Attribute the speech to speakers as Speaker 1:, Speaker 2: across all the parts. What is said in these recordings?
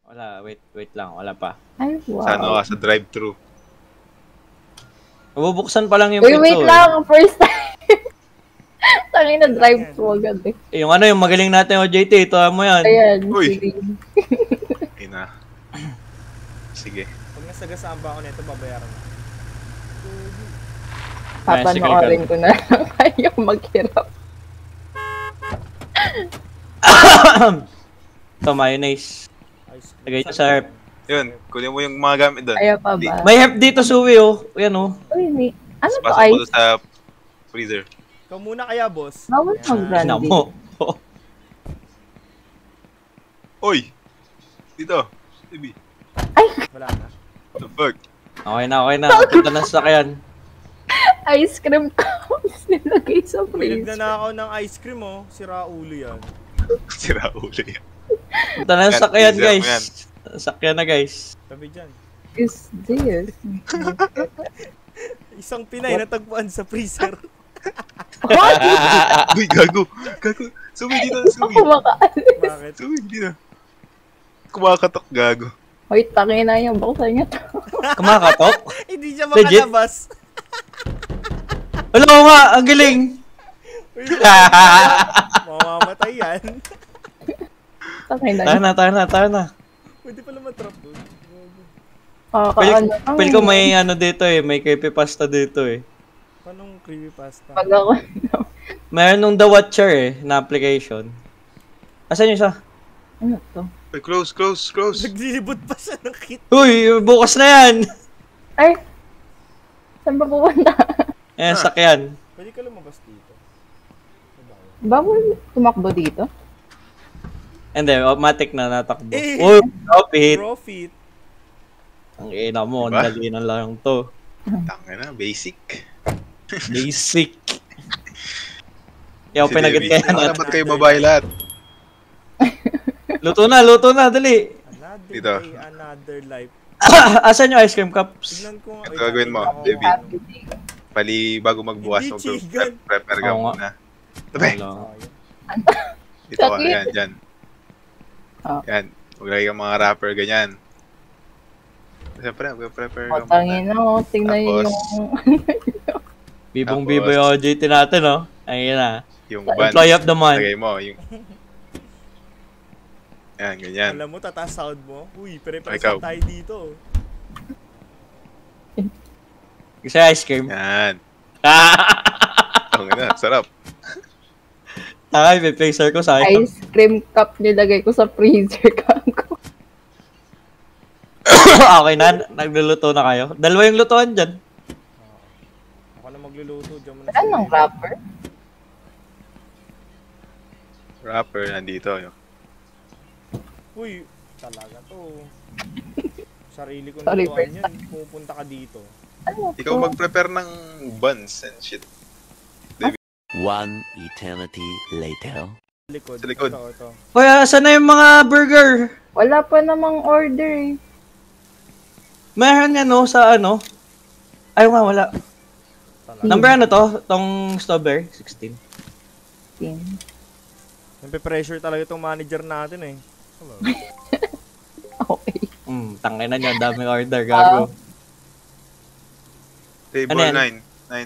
Speaker 1: Wala, wait lang. Wala pa.
Speaker 2: Ay, wow.
Speaker 3: Sa ano ka, sa drive-thru.
Speaker 1: Mabubuksan pa lang yung
Speaker 2: Uy,
Speaker 1: pinto.
Speaker 2: wait lang. First time. Tangin na drive-thru agad eh.
Speaker 1: Yung ano, yung magaling natin OJT. Ito mo yan.
Speaker 2: Ayan,
Speaker 3: Uy.
Speaker 2: sige.
Speaker 3: Ina. Sige.
Speaker 4: Pag nasagasaan ba ako nito, babayaran mo.
Speaker 2: Papanoorin ko na lang kayo maghirap.
Speaker 1: Ito, mayonnaise. Lagay ito sa herb.
Speaker 3: Yun, kunin mo yung mga gamit doon.
Speaker 2: Ayaw pa ba?
Speaker 1: May herb dito, Suwi, oh. Yan, oh.
Speaker 2: Uy, ano to,
Speaker 3: Pasok mo
Speaker 2: ice?
Speaker 3: doon sa freezer.
Speaker 4: Ikaw muna kaya, boss.
Speaker 2: Bawal
Speaker 4: Ayan.
Speaker 2: mag-brandy.
Speaker 1: Ina mo.
Speaker 3: Oy! Dito. Baby.
Speaker 4: Wala na.
Speaker 3: What the fuck?
Speaker 1: Okay na. Punta na sa sakyan.
Speaker 2: Ice cream cups nilagay sa
Speaker 4: Uy,
Speaker 2: freezer.
Speaker 4: nagnanakaw ng ice cream, oh. Sira ulo yan.
Speaker 3: Sira ulo yan.
Speaker 1: Punta na sa sakyan,
Speaker 3: Freezer mo yan.
Speaker 1: guys. Sakyan na, guys.
Speaker 4: Tabi dyan.
Speaker 2: Is this?
Speaker 4: Isang Pinay natagpuan sa freezer.
Speaker 2: What?
Speaker 3: Uy, gago! Gago! Sumi dito! Sumi!
Speaker 2: Ako makaalis.
Speaker 4: Bakit?
Speaker 3: Sumi dito! Kumakatok, gago.
Speaker 2: Hoy, tangin na yung buksan niya to.
Speaker 1: Kumakatok?
Speaker 4: Hindi siya
Speaker 1: Legit?
Speaker 4: makalabas.
Speaker 1: Alam mo nga, ang galing.
Speaker 4: Uy, mamamatay yan.
Speaker 2: Tangin na.
Speaker 1: Tayo na.
Speaker 4: Pwede pala matrap doon.
Speaker 1: Pwede ko may ano dito eh, may creepypasta dito eh.
Speaker 4: Anong creepypasta?
Speaker 2: Pag ako,
Speaker 1: Meron nung The Watcher eh, na application. Asan yung isa?
Speaker 2: ano to?
Speaker 3: Uy, close!
Speaker 4: Naglilibot pa siya ng kit.
Speaker 1: Uy, bukas na yan!
Speaker 2: Ay! Saan ba pupunta?
Speaker 1: Ayan, sakyan.
Speaker 4: Pwede ka lumabas dito.
Speaker 2: Bawal tumakbo dito?
Speaker 1: Hindi, automatic na natakbo.
Speaker 4: Eh!
Speaker 1: Uy, profit!
Speaker 4: Profit.
Speaker 1: Ang ina mo,
Speaker 3: Diba?
Speaker 1: ang dali na lang to.
Speaker 3: Tangina, basic.
Speaker 1: Basic. Yaw, pinagkaya
Speaker 3: Ano
Speaker 1: na.
Speaker 3: ba't kayo babae lahat?
Speaker 1: Luto na, dali.
Speaker 4: Another
Speaker 3: Dito.
Speaker 4: day, another life.
Speaker 1: Asan yung ice cream cups?
Speaker 4: Tignan ko nga.
Speaker 3: Ito gagawin mo, baby.
Speaker 2: Happy day.
Speaker 3: Pali, bago magbukas,
Speaker 4: Hindi, chigan.
Speaker 3: prepare ka
Speaker 1: Oo nga.
Speaker 3: muna. Tabi!
Speaker 1: Wala.
Speaker 3: Dito ka,
Speaker 2: Sakit.
Speaker 3: yan, dyan.
Speaker 2: Oh.
Speaker 3: Yan, maglagay ka mga wrapper, ganyan. Siyempre, prepare
Speaker 2: O,
Speaker 3: ka
Speaker 2: tangin na, oh. Tingnan yun
Speaker 3: Tapos,
Speaker 2: yung...
Speaker 1: Bibong-bibo yung OJT natin, oh. Ayun na.
Speaker 3: yung buns,
Speaker 1: Employee of the month.
Speaker 3: lagay mo, yung... Yan, ganyan.
Speaker 4: Alam mo, tataas sound mo. Uy, pare-pares
Speaker 3: Ikaw.
Speaker 4: tayo dito.
Speaker 1: Gusto yung ice cream?
Speaker 3: Yan. Ang ina, sarap.
Speaker 1: Ay, may placer ko sa ice.
Speaker 2: Ice cream cup nilagay ko sa freezer kako.
Speaker 1: Okay na, nagluluto na kayo. Dalawa yung lutuan dyan.
Speaker 4: Ako na magluluto. Diyan mo na
Speaker 2: Anong wrapper?
Speaker 3: Wrapper, nandito. Yun.
Speaker 4: Uy, talaga to. Sarili ko
Speaker 2: Sorry,
Speaker 4: lutuan
Speaker 2: first
Speaker 4: yan. Pupunta ka dito.
Speaker 2: Ano
Speaker 3: Ikaw
Speaker 2: to?
Speaker 3: mag-prepare ng buns and shit.
Speaker 5: One eternity later.
Speaker 4: Likod.
Speaker 3: Sa likod.
Speaker 4: Ito.
Speaker 1: Kaya, saan na yung mga burger?
Speaker 2: Wala pa namang order eh.
Speaker 1: Meron yan, no, sa ano? Ay, nga, wala.
Speaker 4: Talaga.
Speaker 1: Number ano to? Tong strawberry? 16.
Speaker 4: Nagpe-pressure talaga itong manager natin eh. Hello.
Speaker 2: Okay.
Speaker 1: Tangin na nyo, ang daming order, gago.
Speaker 3: Table
Speaker 1: Ano yan?
Speaker 3: 9.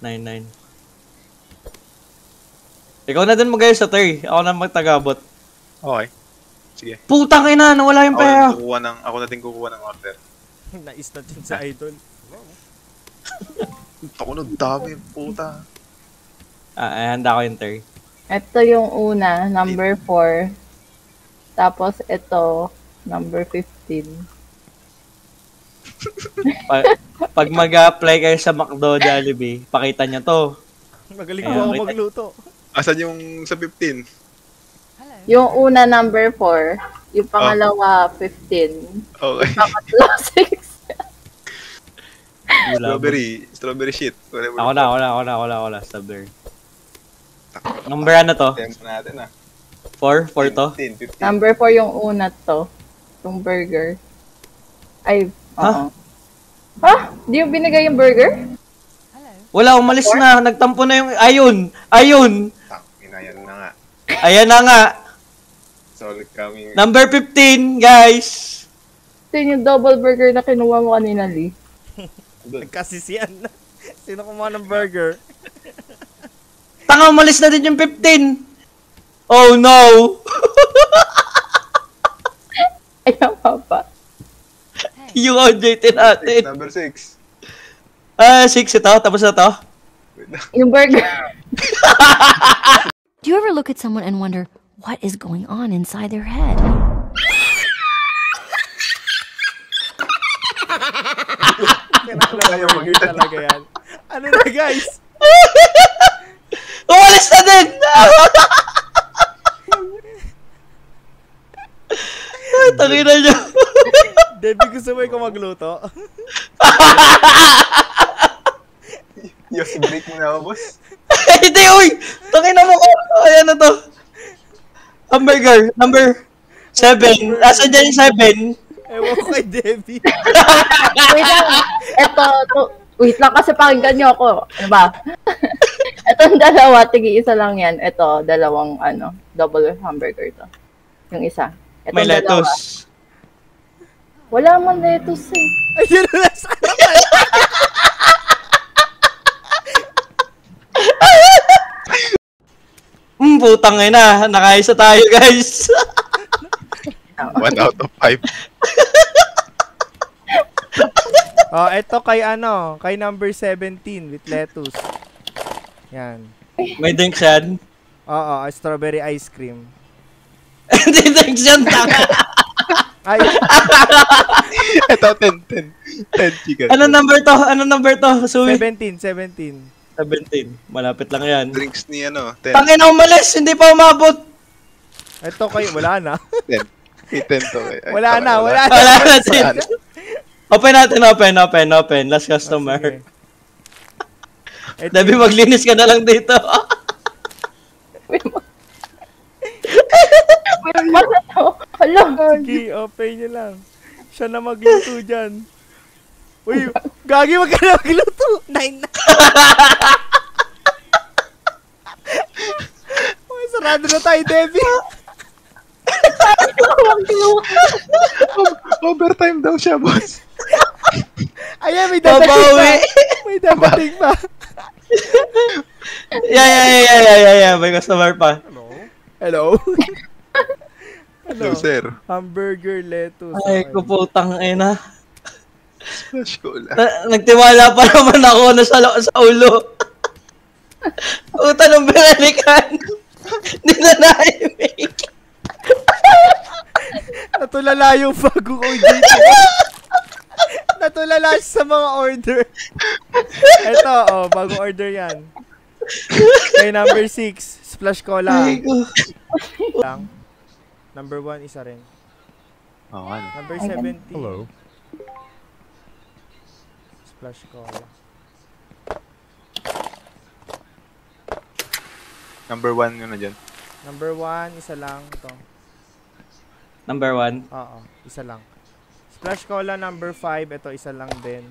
Speaker 3: 9999.
Speaker 1: 9-9. Ikaw na din mag-ayos sa 3. Ako na magtagabot.
Speaker 3: Okay. Sige.
Speaker 1: Putang ina, nawala yung pera.
Speaker 3: Ako na din kukuha ng order.
Speaker 4: Nais na din sa idol.
Speaker 3: Ako na dami, puta.
Speaker 1: Handa ko yung 3.
Speaker 2: Ito yung una, number 4. Tapos ito, number 15.
Speaker 1: Pag mag-apply kayo sa McDo, Jollibee, pakita nyo to.
Speaker 4: Magaling
Speaker 1: Ayan,
Speaker 4: po ako
Speaker 1: kita-
Speaker 4: magluto.
Speaker 3: Asan yung sa 15?
Speaker 2: Yung una, number 4. Yung pangalawa, 15.
Speaker 3: Okay.
Speaker 2: Pangatlo, 6.
Speaker 3: Strawberry shit. Whatever.
Speaker 1: Ako na. Strawberry. Number ano to?
Speaker 3: Tempo natin ah.
Speaker 1: 4? 4 to?
Speaker 3: 15.
Speaker 2: Number 4 yung una to. Yung burger. Ay,
Speaker 1: Ha?
Speaker 2: oo. Ha? Di yung binigay yung burger?
Speaker 1: Wala, umalis na. Nagtampo na yung... Ayun!
Speaker 3: Ina, yan na nga.
Speaker 1: Ayan na nga.
Speaker 3: So, all coming.
Speaker 1: Number 15, guys.
Speaker 2: Ito yung double burger na kinuha mo kanina, Lee.
Speaker 4: Nagkasisiyan na. Sino kumuha ng burger?
Speaker 1: Tanga, umalis na din yung 15. Oh, no.
Speaker 2: Ayaw pa.
Speaker 1: Yung OJT natin.
Speaker 3: Number 6.
Speaker 1: 6 ito. Tapos na to.
Speaker 3: Wait lang.
Speaker 2: Yung burger.
Speaker 6: Do you ever look at someone and wonder what is going on inside their head?
Speaker 3: Ayaw
Speaker 4: Burger talaga yan. Ano na guys?
Speaker 1: Umalis na din. Tangina nyo.
Speaker 4: Debbie, gusto mo ikaw magluto?
Speaker 3: Yung break mo na ako, boss.
Speaker 1: Hindi, uy. Tangina mo ko. Ayan na to. Hamburger. Number 7. Asan dyan yung 7?
Speaker 4: Ewan ko kay Debbie.
Speaker 2: Wait lang. Wait lang kasi pakinggan nyo ako. Ano ba? Itong dalawa, tigi-isa lang yan. Ito, dalawang double hamburger to. Yung isa. Itong
Speaker 1: May
Speaker 2: dalawa.
Speaker 1: lettuce.
Speaker 2: Wala man lettuce eh.
Speaker 4: Ayun na sa naman.
Speaker 1: Putang ina. Nakaisa tayo, guys.
Speaker 3: 1 out of 5.
Speaker 4: Oh, eto kay kay number 17 with lettuce. Yan.
Speaker 1: May drinks yan.
Speaker 4: Oo, strawberry ice cream.
Speaker 1: Hindi drinks yan. Tanga.
Speaker 4: Ay,
Speaker 3: Ito, 10 chicken.
Speaker 1: Ano number to? Ano number to? Suwi.
Speaker 4: 17.
Speaker 1: 17. Malapit lang yan.
Speaker 3: Drinks ni 10.
Speaker 1: Tangina, umalis. Hindi pa umabot.
Speaker 4: eto kay wala na.
Speaker 3: 10. May 10 to. Eh. Ay,
Speaker 4: Wala na.
Speaker 1: Wala na din. Open natin, open. Last customer.
Speaker 4: Sige. Eto,
Speaker 1: Debbie, maglinis ka na lang dito.
Speaker 2: May masa to. Hala.
Speaker 4: sige, open nyo lang. Siya na magluto dyan. Uy, gagi, wag ka na magluto. 9 na. Uy, sarado na tayo, Debbie.
Speaker 3: Overtime daw siya, boss.
Speaker 4: Ayan, may dadating pa.
Speaker 1: Babawi.
Speaker 4: May dadating pa.
Speaker 1: Yeah. May customer pa.
Speaker 4: Hello?
Speaker 3: Hello, sir.
Speaker 4: Hamburger, lettuce.
Speaker 1: Ay, kuputang ina.
Speaker 3: Splash cola.
Speaker 1: Nagtiwala pa naman ako na sa ulo. Uta ng binalikan. Hindi na na-make.
Speaker 4: Natulala yung bago ko dito. Natulala siya sa mga order. Ito, bagong order yan. Kay number 6, splash cola. Lang. Number 1, isa rin.
Speaker 3: Oh, ano?
Speaker 4: Number 17. Hello. Splash cola.
Speaker 3: Number 1 yun na dyan.
Speaker 4: Number 1, isa lang. Ito.
Speaker 1: Number 1.
Speaker 4: Oo, isa lang. Splash cola number 5. Ito, isa lang din.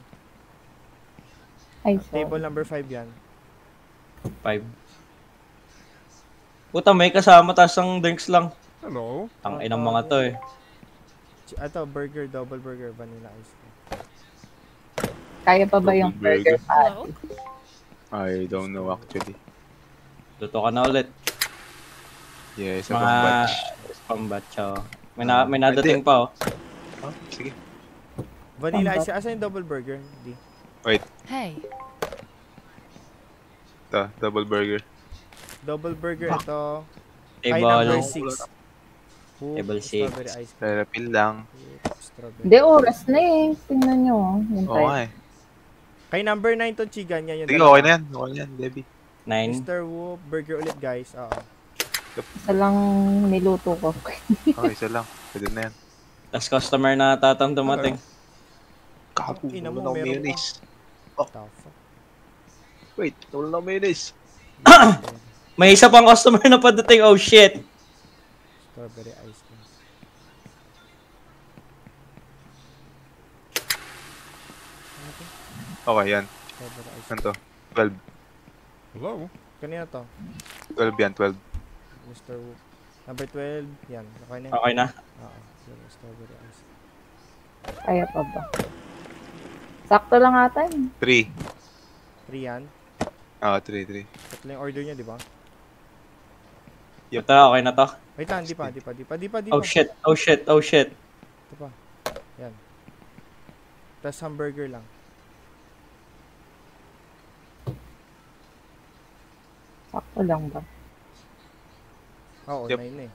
Speaker 2: Ay,
Speaker 4: Table number 5 yan.
Speaker 1: 5. Puta, may kasama tas ang drinks lang.
Speaker 4: Hello?
Speaker 1: Ang inang mga to eh.
Speaker 4: Ito, burger, double burger, vanilla ice cream.
Speaker 2: Kaya pa ba yung
Speaker 3: Double
Speaker 2: burger
Speaker 3: burger.
Speaker 2: patty?
Speaker 3: I don't know actually.
Speaker 1: Luto ka na ulit.
Speaker 3: Yes,
Speaker 1: Mga
Speaker 3: mga batch.
Speaker 1: pambatch, oh. May nadating pa, oh.
Speaker 3: Oh, sige.
Speaker 4: Vanilla ice cream. Asa yung double burger? Di.
Speaker 3: Wait,
Speaker 6: Hey.
Speaker 3: ito, double burger.
Speaker 4: Double burger, ito. Kay number
Speaker 1: Table.
Speaker 4: 6.
Speaker 1: Table six.
Speaker 4: Strawberry ice cream.
Speaker 3: Refill lang.
Speaker 4: Strawberry.
Speaker 2: Hindi, oras na eh. Tingnan nyo. Yung
Speaker 3: Oo nga eh.
Speaker 4: Kay number 9 to chigan yan yung
Speaker 3: Sige, okay na yan. Okay na yan, Debbie.
Speaker 1: 9.
Speaker 4: Mr. Wu, burger ulit guys. Oo.
Speaker 2: Isa lang niluto ko.
Speaker 3: Okay, isa lang. Pwede na yan.
Speaker 1: Last customer na tatang dumating.
Speaker 3: Kapo,
Speaker 4: Ina mo,
Speaker 3: wala na
Speaker 4: meron
Speaker 3: mayonnaise.
Speaker 4: Tough.
Speaker 3: Wait, wala na mayonnaise.
Speaker 1: May isa pang customer na padating. Oh shit.
Speaker 4: Strawberry ice cream.
Speaker 3: Okay, yan.
Speaker 4: Strawberry ice cream.
Speaker 3: Ano to? 12.
Speaker 4: Hello? Kanina to.
Speaker 3: 12 yan, 12.
Speaker 4: Mr. Wu. Number 12. Yan. Okay na.
Speaker 1: Okay na?
Speaker 4: Oo. Zero strawberry ice.
Speaker 2: Kaya pa ba? Sakto lang ata yun.
Speaker 3: 3.
Speaker 4: 3 yan.
Speaker 3: Oo, 3.
Speaker 4: Tatlo yung order niya, di ba?
Speaker 1: Ito, okay na to.
Speaker 4: Wait lang, di pa.
Speaker 1: Oh shit.
Speaker 4: Ito pa. Yan. Tapos hamburger lang.
Speaker 2: Sakto lang ba?
Speaker 4: Oo,
Speaker 3: Yep.
Speaker 4: 9 na eh.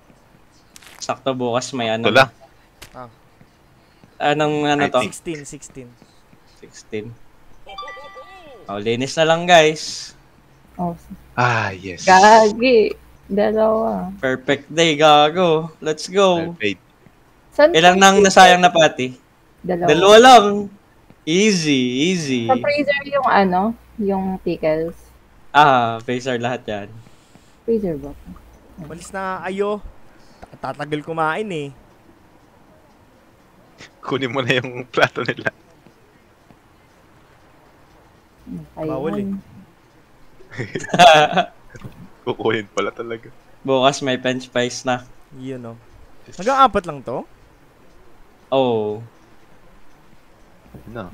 Speaker 1: Sakto bukas may ano.
Speaker 3: Ito lang.
Speaker 4: Ah,
Speaker 1: Anong ano to?
Speaker 4: 16.
Speaker 1: 16. Oh, linis na lang guys.
Speaker 2: Oh,
Speaker 3: Ah, yes.
Speaker 2: gagi. Dalawa.
Speaker 1: Perfect day, gago. Let's go.
Speaker 3: Wait.
Speaker 2: San
Speaker 1: Ilang nang nasayang na pati? Dalawa lang. Easy.
Speaker 2: Sa freezer yung ano, yung pickles.
Speaker 1: Ah, Phaser lahat yan.
Speaker 2: Freezer ba?
Speaker 4: malis na ayo. Tatagal kumain eh.
Speaker 3: Kunin mo na yung plato nila.
Speaker 4: Bawal eh.
Speaker 3: Kukunin pala talaga.
Speaker 1: Bukas may french fries na.
Speaker 4: Yun o. Hanggang 4 lang to?
Speaker 1: Oh.
Speaker 3: No.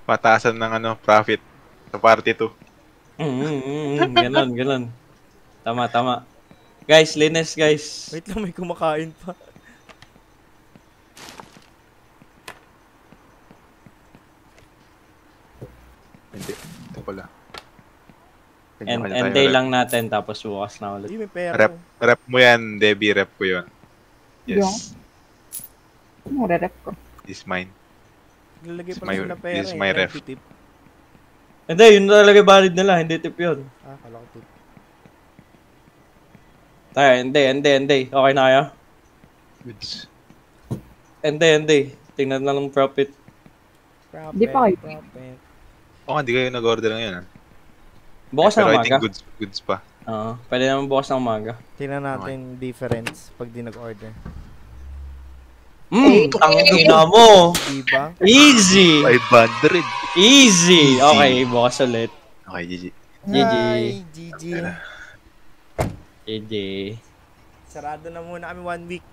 Speaker 3: Pataasan ng ano, profit sa party 2.
Speaker 1: Ganon. Tama. Guys, linis guys.
Speaker 4: Wait lang, may kumakain pa.
Speaker 3: Hindi. Ito pala.
Speaker 1: And day lang natin tapos bukas na ulit.
Speaker 4: Hindi, may pera.
Speaker 3: Rep mo yan, Debbie. Rep ko yun. Yes.
Speaker 2: Ano re-rep ko?
Speaker 3: This is mine.
Speaker 4: Naglalagay
Speaker 3: This
Speaker 4: pala sila pera
Speaker 3: is my ref.
Speaker 4: Tip.
Speaker 1: Hindi, yun talaga valid nila. Hindi tip yun.
Speaker 4: Ah, kala ko tip.
Speaker 1: Tayo, hindi. Okay na kayo?
Speaker 3: Goods.
Speaker 1: Hindi. Tingnan na lang profit.
Speaker 2: Di pa kayo.
Speaker 4: Profit.
Speaker 3: Oo nga, di kayo nag-order ngayon, ha?
Speaker 1: Bukas ng
Speaker 3: Pero I
Speaker 1: umaga.
Speaker 3: think goods pa.
Speaker 1: Oo, pwede naman bukas ng umaga.
Speaker 4: Tingnan natin difference pag di nag-order.
Speaker 1: Tangina mo.
Speaker 4: Diba?
Speaker 1: Easy.
Speaker 3: 500.
Speaker 1: Easy. Okay, bukas ulit.
Speaker 3: Okay, GG.
Speaker 1: GG.
Speaker 4: Ay, GG.
Speaker 1: GG.
Speaker 4: Sarado na muna kami 1 week.